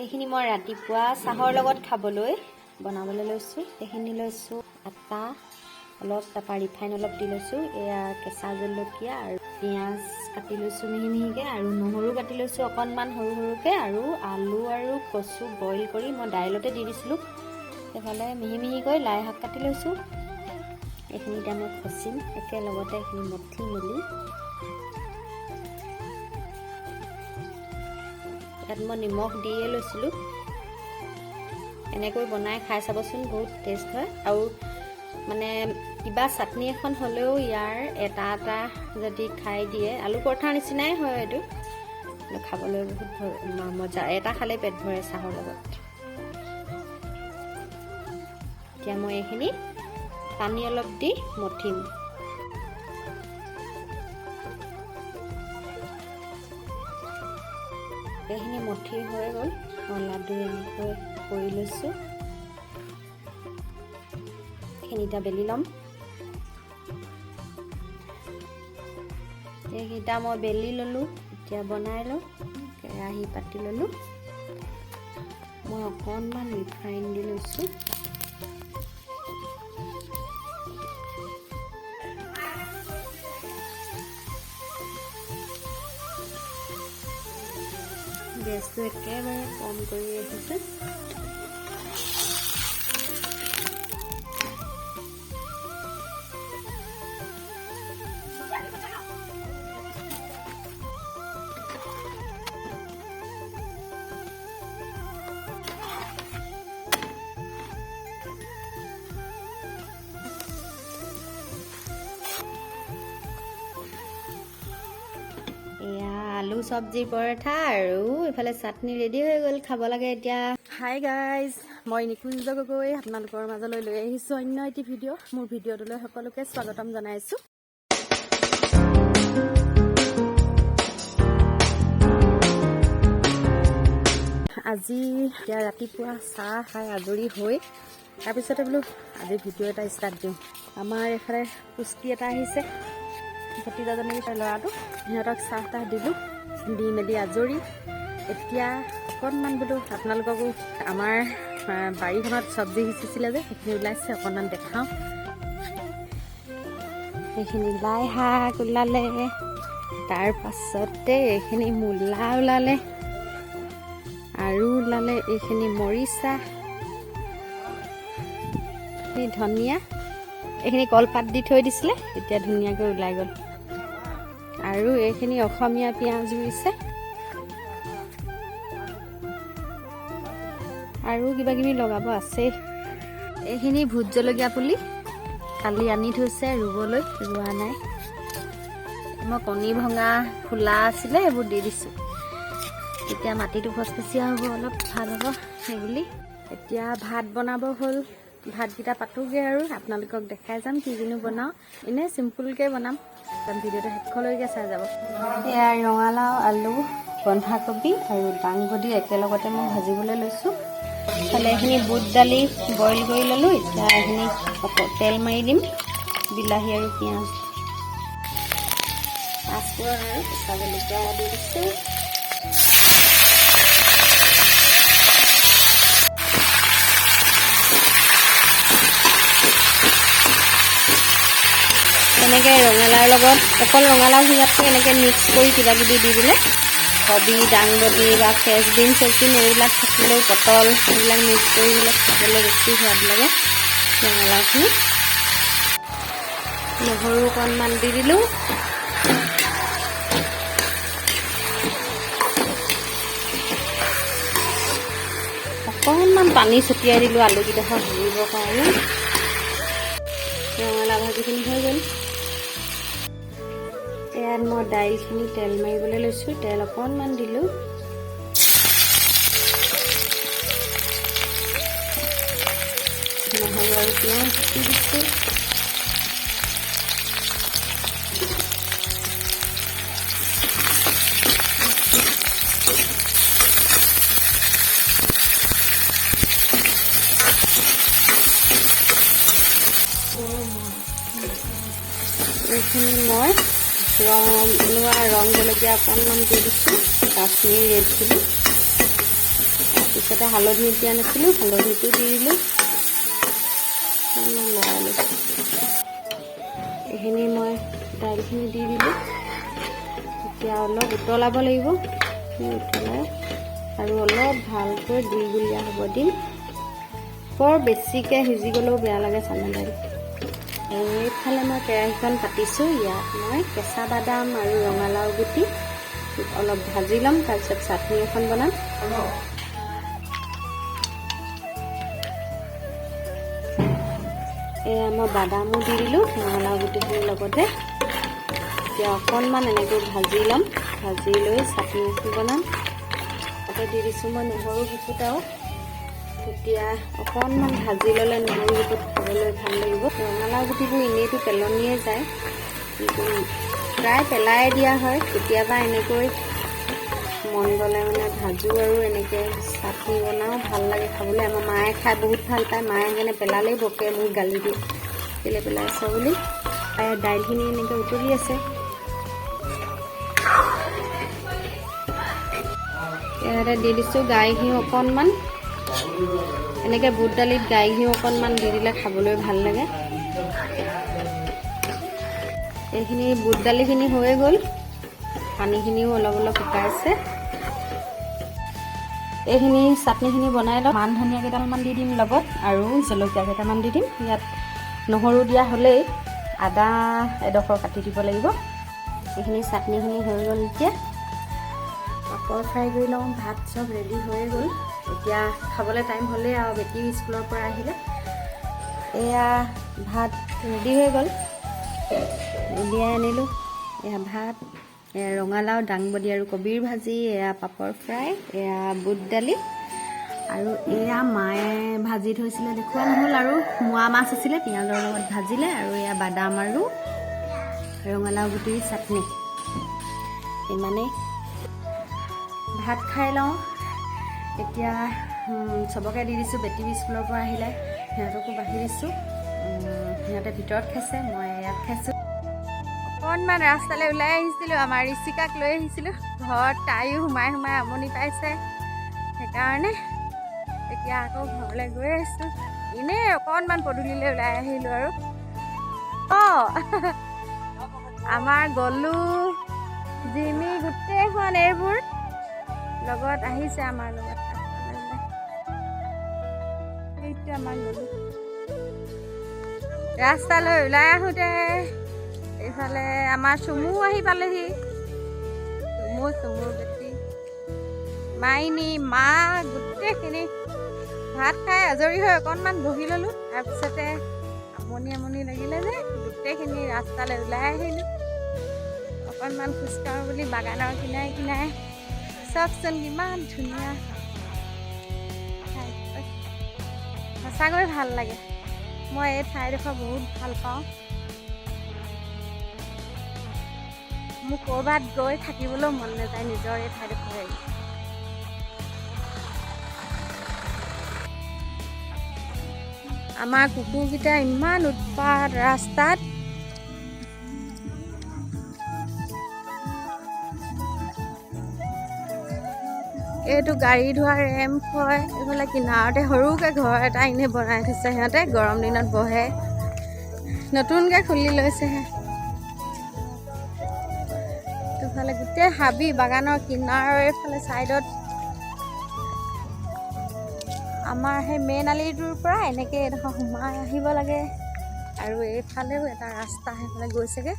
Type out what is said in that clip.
এইখিনি মই ৰাতিপুৱা চাহৰ লগত খাবলৈ বনাবলৈ লৈছোঁ। এইখিনি লৈছোঁ আটা অলপ, তাৰপৰা ৰিফাইন অলপ দি লৈছোঁ। এয়া কেঁচা জলকীয়া আৰু পিঁয়াজ কাটি লৈছোঁ মিহি মিহিকৈ, আৰু নহৰু কাটি লৈছোঁ অকণমান সৰু সৰুকৈ, আৰু আলু আৰু কচু বইল কৰি মই দাইলতে দি দিছিলোঁ। সেইফালে মিহি মিহিকৈ লাই শাক কাটি লৈছোঁ। এইখিনি এতিয়া মই খচিম একেলগতে, এইখিনি মঠি মেলি ইয়াত মই নিমখ দিয়ে লৈছিলোঁ। এনেকৈ বনাই খাই চাবচোন, বহুত টেষ্ট হয়। আৰু মানে কিবা চাটনি এখন হ'লেও ইয়াৰ এটা এটা যদি খাই দিয়ে, আলু পৰঠাৰ নিচিনাই হয় এইটো, খাবলৈ বহুত মজা। এটা খালেই পেট ভৰে চাহৰ লগত। এতিয়া মই এইখিনি পানী অলপ দি মঠিম। এইখিনি মঠি হৈ গ'ল, মই লাডু এনেকৈ কৰি লৈছোঁ। এইখিনি এতিয়া বেলি ল'ম। এইকেইটা মই বেলি ল'লোঁ, এতিয়া বনাই লওঁ। কেৰাহী পাতি ল'লোঁ, মই অকণমান ৰিফাইন দি লৈছোঁ। গেছটো একেবাৰে কম কৰি ৰাখিছোঁ। এয়া আলু চব্জি পৰঠা আৰু ইফালে চাটনি ৰেডি হৈ গ'ল, খাব লাগে এতিয়া। হাই গাইজ, মই নিকুঞ্জ গগৈ আপোনালোকৰ মাজলৈ লৈ আহিছোঁ অন্য এটি ভিডিঅ'। মোৰ ভিডিঅ'টোলৈ সকলোকে স্বাগতম জনাইছোঁ। আজি এতিয়া ৰাতিপুৱা চাহ খাই আজৰি হৈ তাৰপিছতে বোলো আজি ভিডিঅ' এটা ষ্টাৰ্ট দিওঁ। আমাৰ এইফালে পুষ্টি এটা আহিছে, ভতিজাজনীৰ ল'ৰাটো, সিহঁতক চাহ তাহ দিলোঁ, দি মেলি আজৰি। এতিয়া অকণমান বোলো আপোনালোককো আমাৰ বাৰীখনত চব্জি সিঁচিছিলে যে সেইখিনি ওলাইছে, অকণমান দেখাওঁ। সেইখিনি লাই শাক ওলালে, তাৰ পাছতে এইখিনি মূলা ওলালে, আৰু ওলালে এইখিনি মৰিচা, এই ধনিয়া, এইখিনি কলপাত দি থৈ দিছিলে, এতিয়া ধুনীয়াকৈ ওলাই গ'ল। আৰু এইখিনি অসমীয়া পিঁয়াজ ৰুইছে, আৰু কিবা কিবি লগাব আছে। এইখিনি ভোট জলকীয়া পুলি কালি আনি থৈছে ৰুবলৈ, ৰোৱা নাই। মই কণী ভঙা খোলা আছিলে, এইবোৰ দি দিছোঁ। এতিয়া মাটিটো ফচফচীয়া হ'ব, অলপ ভাল হ'ব সেইবুলি। এতিয়া ভাত বনাব হ'ল, ভাতকেইটা পাতোগৈ আৰু আপোনালোকক দেখাই যাম কি কিনো বনাওঁ। এনেই চিম্পুলকৈ বনাম, ভিডিঅ'টো শেষলৈকে চাই যাব। এয়া ৰঙালাও, আলু, বন্ধাকবি আৰু দাংবডি একেলগতে মই ভাজিবলৈ লৈছোঁ। ইফালে এইখিনি বুট দালি বইল কৰি ল'লোঁ। এতিয়া এইখিনি তেল মাৰি দিম, বিলাহী আৰু পিঁয়াজ, পাঁচফোৰণ আৰু কেঁচা জলকীয়া দি দিছোঁ। এনেকৈ ৰঙালাওৰ লগত, অকল ৰঙালাও সিজাতকৈ এনেকৈ মিক্স কৰি কিবা কিবি দি দিলে, কবি, দাংবডি বা ফ্ৰেঞ্চবিন এইবিলাক থাকিলেও, পটল এইবিলাক মিক্স কৰি দিলে খাবলৈ বেছি সোৱাদ লাগে। ৰঙালাওখিনি নহৰু অকণমান দি দিলোঁ। অকণমান পানী ছটিয়াই দিলোঁ আলুকেইডোখৰ সিজিবৰ কাৰণে। ৰঙালাও ভাজিখিনি হৈ গ'ল। ইয়াত মই দাইলখিনি তেল মাৰিবলৈ লৈছোঁ, তেল অকণমান দিলোঁ। নহৰু আৰু পিঁয়াজ দি দিছোঁ। এইখিনি মই ৰং জলকীয়া অকণমান দি দিছোঁ, কাশ্মীৰী ৰেড চিলি। পিছতে হালধি দিয়া নাছিলোঁ, হালধিটো দি দিলোঁ, লৰাই লৈছোঁ। এইখিনি মই দাইলখিনি দি দিলোঁ। এতিয়া অলপ উতলাব লাগিব, উতলাই আৰু অলপ ভালকৈ গুলগুলীয়া হ'ব দিম। বৰ বেছিকৈ সিজি গ'লেও বেয়া লাগে চানা দাইল। আৰু এইফালে মই কেৰাহীখন পাতিছোঁ, ইয়াত মই কেঁচা বাদাম আৰু ৰঙালাও গুটি অলপ ভাজি ল'ম, তাৰপিছত চাটনি এখন বনাম। এয়া মই বাদামো দি দিলোঁ ৰঙালাও গুটিখিনিৰ লগতে। এতিয়া অকণমান এনেকৈ ভাজি ল'ম, ভাজি লৈ চাটনি এখন বনাম। তাতে দি দিছোঁ মই নহৰু গুটিটাও। তেতিয়া অকণমান ভাজি ল'লে নহৰু গুটিত খাবলৈ ভাল লাগিব। ৰঙালাও গুটিবোৰ এনেইতো পেলনিয়ে যায়, কিন্তু প্ৰায় পেলাই দিয়া হয়। কেতিয়াবা এনেকৈ মন গ'লে মানে ভাজোঁ আৰু এনেকৈ চাটনি বনাওঁ, ভাল লাগে খাবলৈ। আমাৰ মায়ে খাই বহুত ভাল পায়, মায়ে সেইকাৰণে পেলালেই বকে, মোক গালি দিয়ে কেলৈ পেলাইছ বুলি। দাইলখিনি এনেকৈ উতলি আছে। ইয়াতে দি দিছোঁ গাই ঘিউ অকণমান। এনেকৈ বুট দালিত গাই ঘিউ অকণমান দি দিলে খাবলৈ ভাল লাগে। এইখিনি বুট দালিখিনি হৈ গ'ল, পানীখিনিও অলপ অলপ শুকাইছে। এইখিনি চাটনিখিনি বনাই লওঁ। মান ধনিয়া কেইডালমান দি দিম লগত, আৰু জলকীয়া কেইটামান দি দিম। ইয়াত নহৰু দিয়া হ'লেই, আদা এডোখৰ কাটি দিব লাগিব। এইখিনি চাটনিখিনি হৈ গ'ল। এতিয়া পাপৰ ফ্ৰাই কৰি লওঁ। ভাত চব ৰেডি হৈ গ'ল। এতিয়া খাবলৈ টাইম হ'লেই আৰু বেটি স্কুলৰ পৰা আহিলে। এয়া ভাত ৰেডি হৈ গ'ল, উলিয়াই আনিলোঁ। এয়া ভাত, এয়া ৰঙালাও, দাংবডি আৰু কবিৰ ভাজি, এয়া পাপৰ ফ্ৰাই, এয়া বুট দালি, আৰু এয়া মায়ে ভাজি থৈছিলে, দেখুওৱা নহ'ল। আৰু মোৱা মাছ আছিলে, পিঁয়াজৰ লগত ভাজিলে। আৰু এয়া বাদাম আৰু ৰঙালাও গুটিৰ চাটনি। ইমানেই। ভাত খাই লওঁ। এতিয়া চবকে দি দিছোঁ। বেটি স্কুলৰ পৰা আহিলে, সিহঁতকো বাঢ়ি দিছোঁ। সিহঁতে ভিতৰত খাইছে, মই ইয়াত খাইছোঁ। অকণমান ৰাস্তালৈ ওলাই আহিছিলোঁ, আমাৰ ঋষিকাক লৈ আহিছিলোঁ। ঘৰত তাইও সোমাই সোমাই আমনি পাইছে, সেইকাৰণে এতিয়া আকৌ ঘৰলৈ গৈ আছোঁ। এনেই অকণমান পদূলিলৈ ওলাই আহিলোঁ আৰু। আমাৰ গলু, জিমি, গোটেইখন এইবোৰ লগত আহিছে আমাৰ লগত। সেইটো আমাৰ গলু। ৰাস্তালৈ ওলাই আহোঁতে এইফালে আমাৰ চুমু আহি পালেহি। চুমুৰ বেটি, মাইনী, মা, গোটেইখিনি ভাত খাই আজৰি হৈ অকণমান বহি ল'লোঁ। তাৰপিছতে আমনি লাগিলে যে গোটেইখিনি ৰাস্তালৈ ওলাই আহিলোঁ। অকণমান খোজকাঢ়োঁ বুলি বাগানৰ কিনাৰে কিনাৰে। চাওকচোন কিমান ধুনীয়া, সঁচাকৈ ভাল লাগে। মই এই ঠাইডোখৰ বহুত ভাল পাওঁ। মোক ক'ৰবাত গৈ থাকিবলৈও মন নাযায় নিজৰ এই ঠাইডোখৰ এৰি। আমাৰ কুকুৰকেইটা ইমান উৎপাত ৰাস্তাত। এইটো গাড়ী ধোৱা ৰেম্প হয়। এইফালে কিনাৰতে সৰুকৈ ঘৰ এটা এনেই বনাই থৈছে সিহঁতে, গৰম দিনত বহে। নতুনকৈ খুলি লৈছেহে। এইফালে গোটেই হাবি, বাগানৰ কিনাৰৰ এইফালে ছাইডত। আমাৰ সেই মেইন আলিটোৰ পৰা এনেকৈ এডোখৰ সোমাই আহিব লাগে, আৰু এইফালেও এটা ৰাস্তা সেইফালে গৈছেগৈ।